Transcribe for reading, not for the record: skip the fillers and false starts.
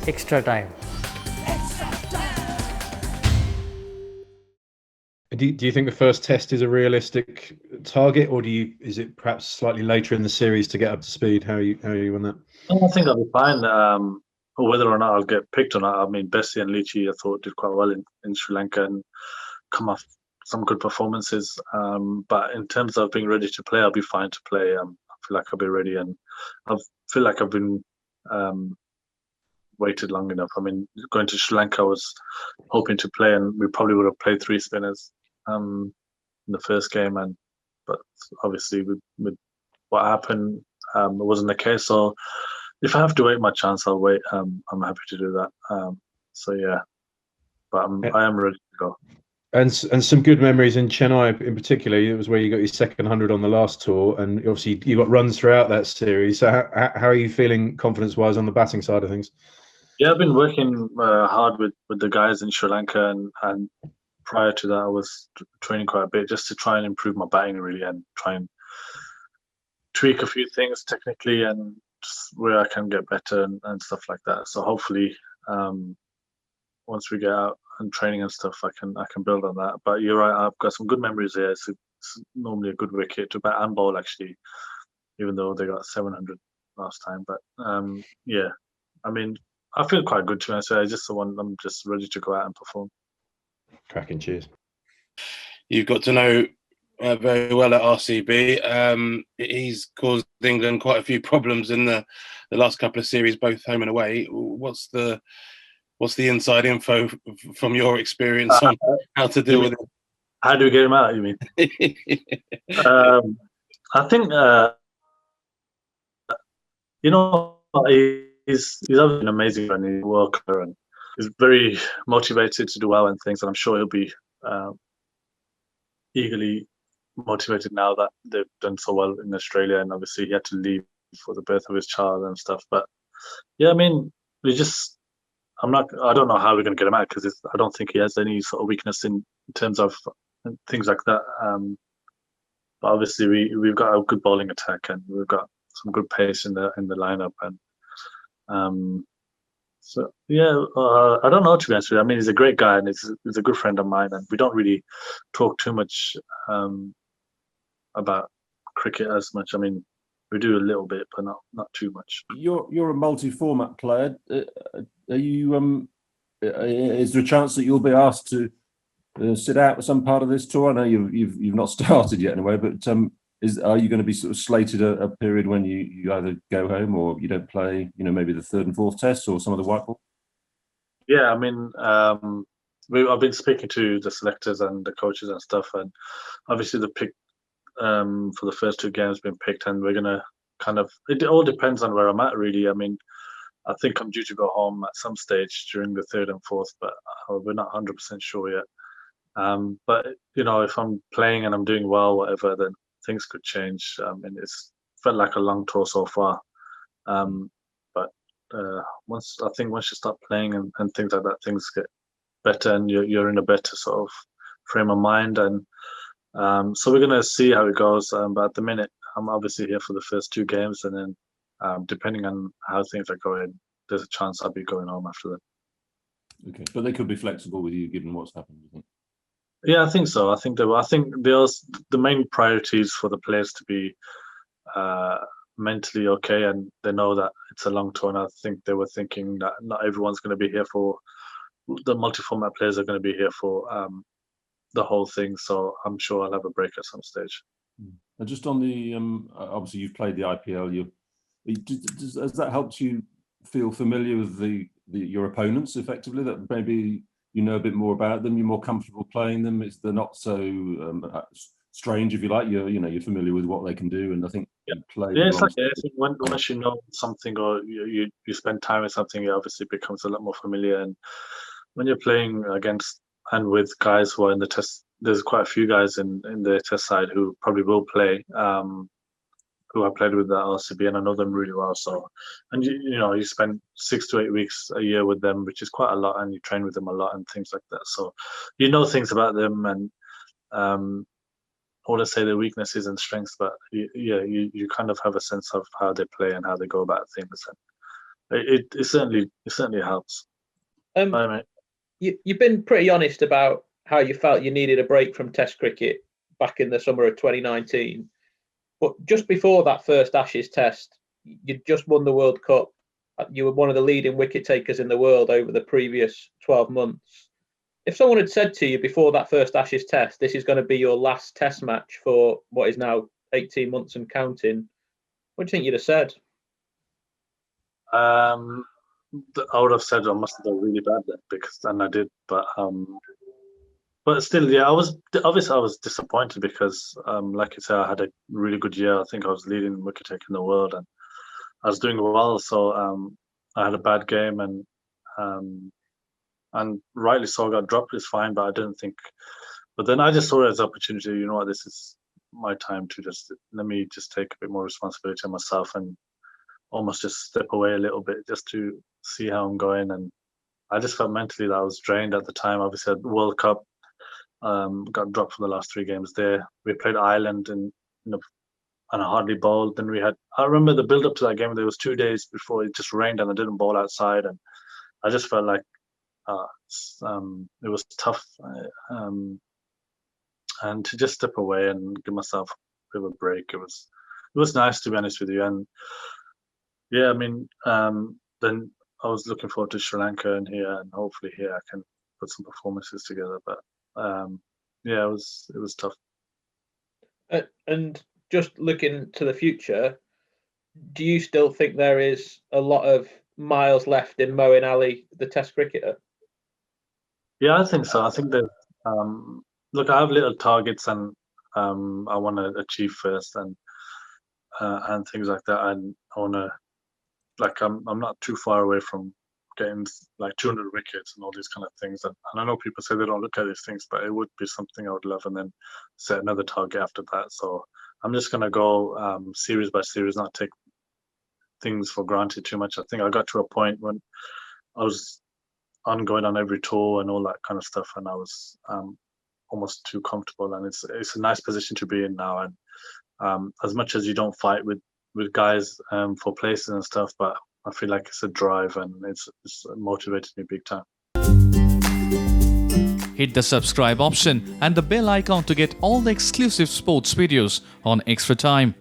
extra time. Do you think the first test is a realistic target, or is it perhaps slightly later in the series to get up to speed? How are you on that? I think I'll be fine. Whether or not I'll get picked or not, I mean, Bessie and Leachy, I thought did quite well in Sri Lanka and come off some good performances. But in terms of being ready to play, I'll be fine to play. I feel like I'll be ready, and I feel like I've been waited long enough. I mean, going to Sri Lanka, I was hoping to play, and we probably would have played three spinners in the first game, but obviously with what happened, it wasn't the case. So if I have to wait my chance, I'll wait. I'm happy to do that. So yeah, but I am ready to go. And some good memories in Chennai in particular. It was where you got your second 100 on the last tour, and obviously you got runs throughout that series. So how are you feeling confidence-wise on the batting side of things? Yeah, I've been working hard with the guys in Sri Lanka, and prior to that, I was training quite a bit just to try and improve my batting really, and try and tweak a few things technically and just where I can get better and stuff like that. So hopefully, once we get out and training and stuff, I can build on that. But you're right, I've got some good memories here. It's normally a good wicket to bat and bowl actually, even though they got 700 last time. But yeah, I mean, I feel quite good to answer. I'm just ready to go out and perform. Cracking, cheers. You've got to know very well at RCB. He's caused England quite a few problems in the last couple of series, both home and away. What's the inside info from your experience on how to deal with it? How do we get him out, you mean? I think, he's obviously an amazing running worker, and he's very motivated to do well and things, and I'm sure he'll be eagerly motivated now that they've done so well in Australia, and obviously he had to leave for the birth of his child and stuff. But yeah, I mean, I don't know how we're going to get him out, because I don't think he has any sort of weakness in terms of things like that. But obviously we've got a good bowling attack, and we've got some good pace in the lineup, and so yeah, I don't know, to be honest with you. I mean, he's a great guy, and he's a good friend of mine, and we don't really talk too much about cricket as much. I mean, we do a little bit, but not too much. You're a multi-format player. Are you? Is there a chance that you'll be asked to sit out for some part of this tour? I know you've not started yet anyway, but are you going to be sort of slated a period when you either go home or you don't play? Maybe the third and fourth tests or some of the white ball. Yeah, I mean, I've been speaking to the selectors and the coaches and stuff, and obviously the pick for the first two games been picked, and we're gonna it all depends on where I'm at really. I mean, I think I'm due to go home at some stage during the third and fourth, but we're not 100% sure yet. But if I'm playing and I'm doing well, whatever, then things could change. I mean, it's felt like a long tour so far, but once you start playing and things like that, things get better, and you're in a better sort of frame of mind, and so we're gonna see how it goes. But at the minute, I'm obviously here for the first two games, and then depending on how things are going, there's a chance I'll be going home after that. Okay, but they could be flexible with you given what's happened, you think? Yeah, I think so. I think the main priorities for the players to be mentally okay, and they know that it's a long tour. And I think they were thinking that not everyone's going to be here for the multi-format players are going to be here for the whole thing. So I'm sure I'll have a break at some stage. And just on the obviously you've played the IPL. Has that helped you feel familiar with your opponents effectively? That maybe you know a bit more about them, you're more comfortable playing them. They're not so strange, if you like. You're familiar with what they can do, and I think you play. Yeah, it's like once you know something, or you spend time with something, it obviously becomes a lot more familiar. And when you're playing against and with guys who are in the test, there's quite a few guys in the test side who probably will play. Who I played with at RCB, and I know them really well. So, and you spend 6 to 8 weeks a year with them, which is quite a lot, and you train with them a lot and things like that. So, you know things about them, and or let's say their weaknesses and strengths, but you kind of have a sense of how they play and how they go about things. it certainly helps. Bye, mate. You've been pretty honest about how you felt you needed a break from Test cricket back in the summer of 2019. But just before that first Ashes Test, you'd just won the World Cup. You were one of the leading wicket takers in the world over the previous 12 months. If someone had said to you before that first Ashes Test, this is going to be your last Test match for what is now 18 months and counting, what do you think you'd have said? I would have said I must have done really bad then, and I did. But still, yeah, I was disappointed because, like you said, I had a really good year. I think I was leading wicket taker in the world, and I was doing well. So I had a bad game, and rightly so, I got dropped. It's fine, but I didn't think. But then I just saw it as an opportunity. You know what? This is my time to let me take a bit more responsibility on myself and almost just step away a little bit just to see how I'm going. And I just felt mentally that I was drained at the time. Obviously, at the World Cup, got dropped for the last 3 games there. We played Ireland and I hardly bowled. Then I remember the build up to that game. There was 2 days before it just rained and I didn't bowl outside, and I just felt like it was tough. And to just step away and give myself a bit of a break, it was nice, to be honest with you. And yeah, I mean, then I was looking forward to Sri Lanka and hopefully here I can put some performances together. But yeah, it was tough. And just looking to the future, do you still think there is a lot of miles left in Moeen Ali, the Test cricketer? Yeah, I think so. I think that look, I have little targets and I want to achieve first and things like that. And I want to, like, I'm not too far away from getting like 200 wickets and all these kind of things. And I know people say they don't look at these things, but it would be something I would love, and then set another target after that. So I'm just going to go series by series, not take things for granted too much. I think I got to a point when I was ongoing on every tour and all that kind of stuff, and I was almost too comfortable. And it's a nice position to be in now. And as much as you don't fight with guys for places and stuff, but I feel like it's a drive and it's motivated me big time. Hit the subscribe option and the bell icon to get all the exclusive sports videos on Extra Time.